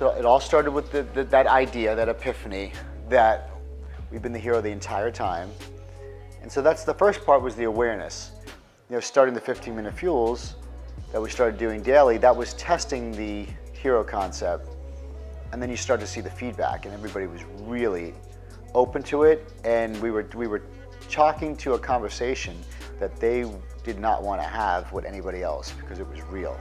So it all started with that idea, that epiphany, that we've been the hero the entire time. And so that's the first part, was the awareness. You know, starting the 15-minute fuels that we started doing daily, that was testing the hero concept. And then you start to see the feedback, and everybody was really open to it. And we were talking to a conversation that they did not want to have with anybody else because it was real.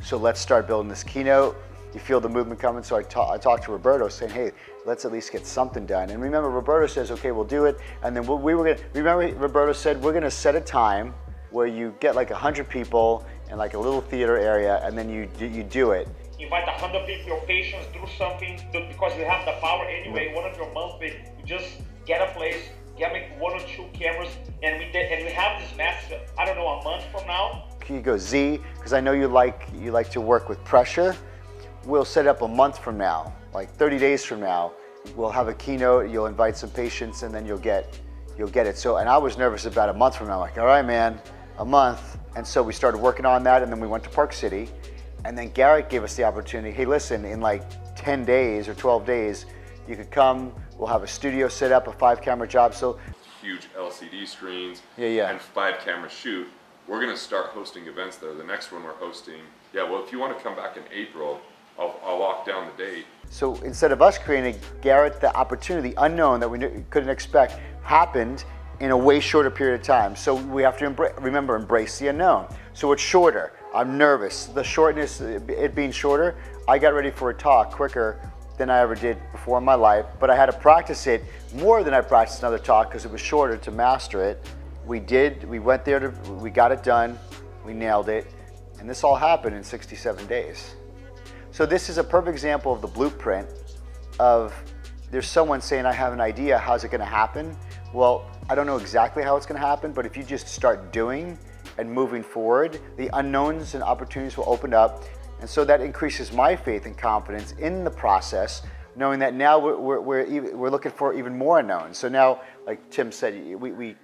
So let's start building this keynote. You feel the movement coming, so I talked to Roberto saying, hey, let's at least get something done. And remember, Roberto says, okay, we'll do it. And then remember Roberto said, we're gonna set a time where you get like 100 people in like a little theater area, and then you do it. Invite 100 people, your patients, do something, because you have the power anyway. One of your monthly, you just get a place, make 1 or 2 cameras, and we have this message, I don't know, a month from now. You go Z, because I know you like to work with pressure. We'll set up a month from now, like 30 days from now. We'll have a keynote, you'll invite some patients, and then you'll get it. So, and I was nervous about a month from now, like, all right, man, a month. And so we started working on that, and then we went to Park City. And then Garrett gave us the opportunity, hey, listen, in like 10 days or 12 days, you could come, we'll have a studio set up, a 5-camera job. So huge LCD screens and 5-camera shoot. We're gonna start hosting events there. The next one we're hosting, well, if you wanna come back in April, I'll lock down the date. So instead of us creating Garrett, the opportunity, the unknown that we couldn't expect, happened in a way shorter period of time. So we have to remember, embrace the unknown. So it's shorter. I'm nervous. The shortness, it being shorter, I got ready for a talk quicker than I ever did before in my life, but I had to practice it more than I practiced another talk because it was shorter to master it. We went there, we got it done, we nailed it, and this all happened in 67 days. So this is a perfect example of the blueprint of, there's someone saying, I have an idea, how's it gonna happen? Well, I don't know exactly how it's gonna happen, but if you just start doing and moving forward, the unknowns and opportunities will open up. And so that increases my faith and confidence in the process, knowing that now we're looking for even more unknowns. So now, like Tim said, we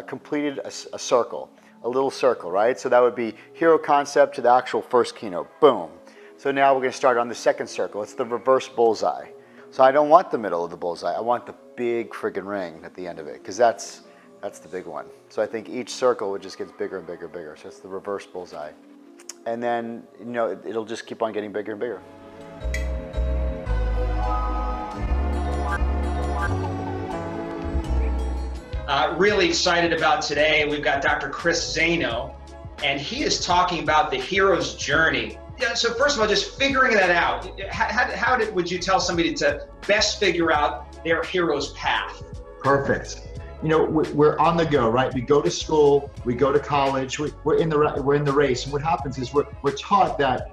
completed a circle, a little circle, right? So that would be hero concept to the actual first keynote, boom. So now we're gonna start on the second circle. It's the reverse bullseye. So I don't want the middle of the bullseye. I want the big friggin' ring at the end of it, because that's the big one. So I think each circle just gets bigger and bigger and bigger. So it's the reverse bullseye. And then, you know, it'll just keep on getting bigger and bigger. Really excited about today. We've got Dr. Chris Zaino, and he is talking about the hero's journey. Yeah, so first of all, just figuring that out. Would you tell somebody to best figure out their hero's path? Perfect. You know, we're on the go, right? We go to school, we go to college, we're in the race. And what happens is we're taught that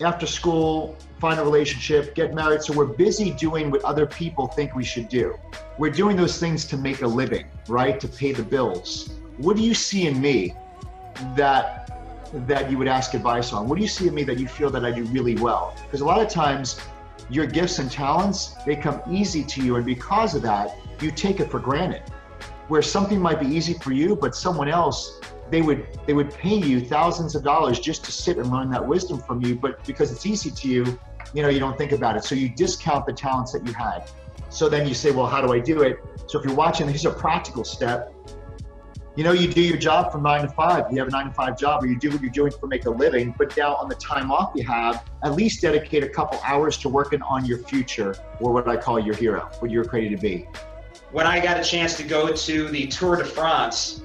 after school, find a relationship, get married. So we're busy doing what other people think we should do. We're doing those things to make a living, right? To pay the bills. What do you see in me that you would ask advice on? What do you see in me that you feel that I do really well? Because a lot of times your gifts and talents, they come easy to you, and because of that, you take it for granted. Where something might be easy for you, but someone else, they would pay you thousands of dollars just to sit and learn that wisdom from you, but because it's easy to you, you know, you don't think about it. So you discount the talents that you had. So then you say, well, how do I do it? So if you're watching, here's a practical step. You know, you do your job from 9 to 5. You have a 9 to 5 job, or you do what you're doing to make a living, but now on the time off you have, at least dedicate a couple hours to working on your future, or what I call your hero, what you're created to be. When I got a chance to go to the Tour de France,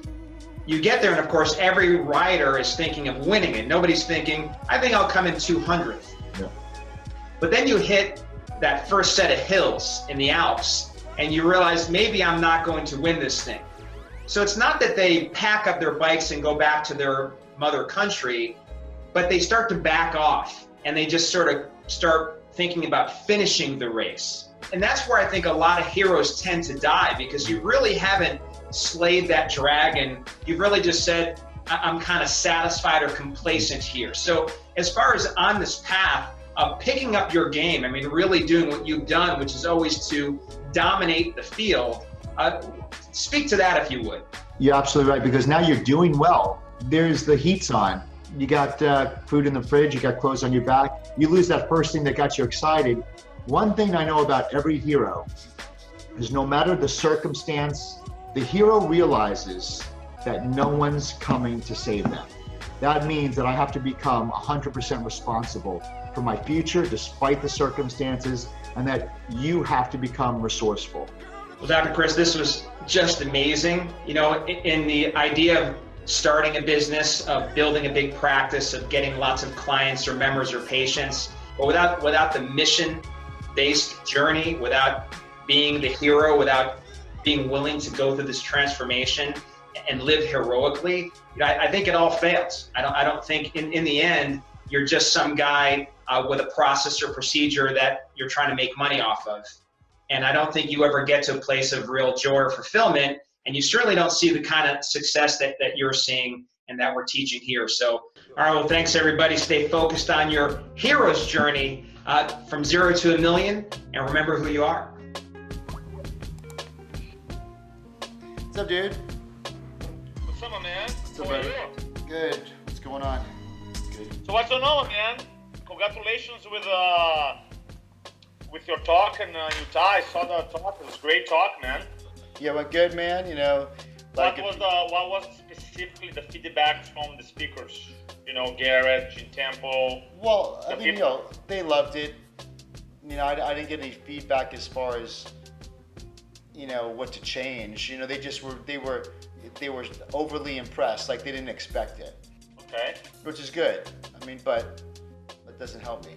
you get there and of course every rider is thinking of winning it. Nobody's thinking, I think I'll come in 200th. Yeah. But then you hit that first set of hills in the Alps and you realize maybe I'm not going to win this thing. So it's not that they pack up their bikes and go back to their mother country, but they start to back off. and they just sort of start thinking about finishing the race. And that's where I think a lot of heroes tend to die, because you really haven't slayed that dragon. You've really just said, I'm kind of satisfied or complacent here. So as far as on this path of picking up your game, I mean, really doing what you've done, which is always to dominate the field, speak to that if you would. You're absolutely right, because now you're doing well. There's the heat's on. You got food in the fridge, you got clothes on your back. You lose that first thing that got you excited. One thing I know about every hero is no matter the circumstance, the hero realizes that no one's coming to save them. That means that I have to become 100% responsible for my future despite the circumstances, and that you have to become resourceful. Well, Dr. Chris, this was just amazing. You know, in the idea of starting a business, of building a big practice, of getting lots of clients or members or patients, but without the mission-based journey, without being the hero, without being willing to go through this transformation and live heroically, you know, I think it all fails. I don't think in the end, you're just some guy with a process or procedure that you're trying to make money off of. And I don't think you ever get to a place of real joy or fulfillment, and you certainly don't see the kind of success that you're seeing and that we're teaching here. So, all right, well, thanks everybody. Stay focused on your hero's journey from 0 to 1 million, and remember who you are. What's up, dude? What's up, man? What's up, How are buddy? you? Good. What's going on? Good. So what's going on, man? Congratulations with your talk and Utah. I saw the talk. It was a great talk, man. Yeah, went good, man. You know, like what was specifically the feedback from the speakers? You know, Garrett, Gene Temple. well, I mean, you know, they loved it. You know, I didn't get any feedback as far as, you know, what to change. You know, they were overly impressed, like they didn't expect it. Okay. Which is good. I mean, but that doesn't help me.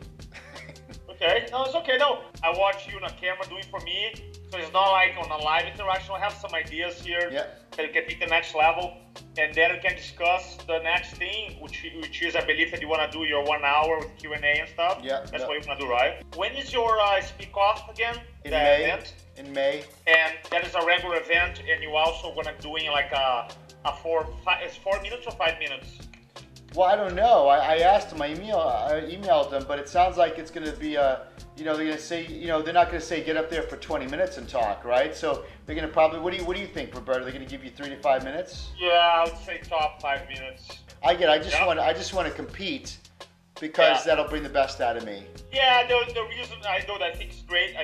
Okay. No, it's okay. No, I watch you on camera doing for me, so it's not like on a live interaction. I have some ideas here that you can take the next level, and then we can discuss the next thing, which is, I believe that you want to do your 1 hour with Q&A and stuff. Yeah. That's what you want to do, right? When is your speak off again? In May. Event? In May. And that is a regular event, and you also gonna doing like it's 4 minutes or 5 minutes? Well, I don't know. I asked them. I emailed them, but it sounds like it's going to be you know, they're going to say, you know, they're not going to say get up there for 20 minutes and talk, right? So they're going to probably. What do you think, Roberto? They're going to give you 3 to 5 minutes? Yeah, I would say top 5 minutes. I just want to compete because that'll bring the best out of me. Yeah, the reason I know that I think it's great.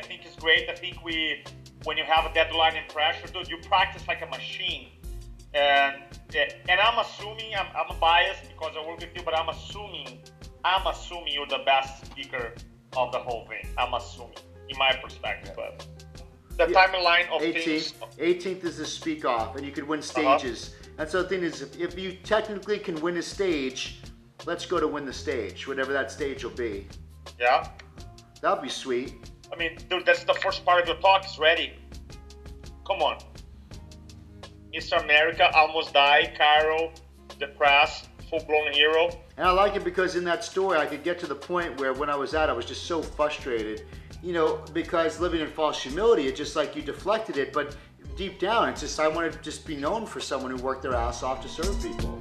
I think when you have a deadline and pressure, dude, you practice like a machine. And I'm assuming, I'm biased because I work with you, but I'm assuming you're the best speaker of the whole thing. I'm assuming, in my perspective. But the timeline of 18th is the speak off, and you could win stages. And so the thing is, if you technically can win a stage, let's go to win the stage, whatever that stage will be. Yeah. That'll be sweet. I mean, dude, that's the first part of your talk is ready. Come on. Mr. America, almost die, Cairo, depressed, full-blown hero. And I like it because in that story, I could get to the point where when I was I was just so frustrated, you know, because living in false humility, it's just like you deflected it, but deep down, it's just, I want to just be known for someone who worked their ass off to serve people.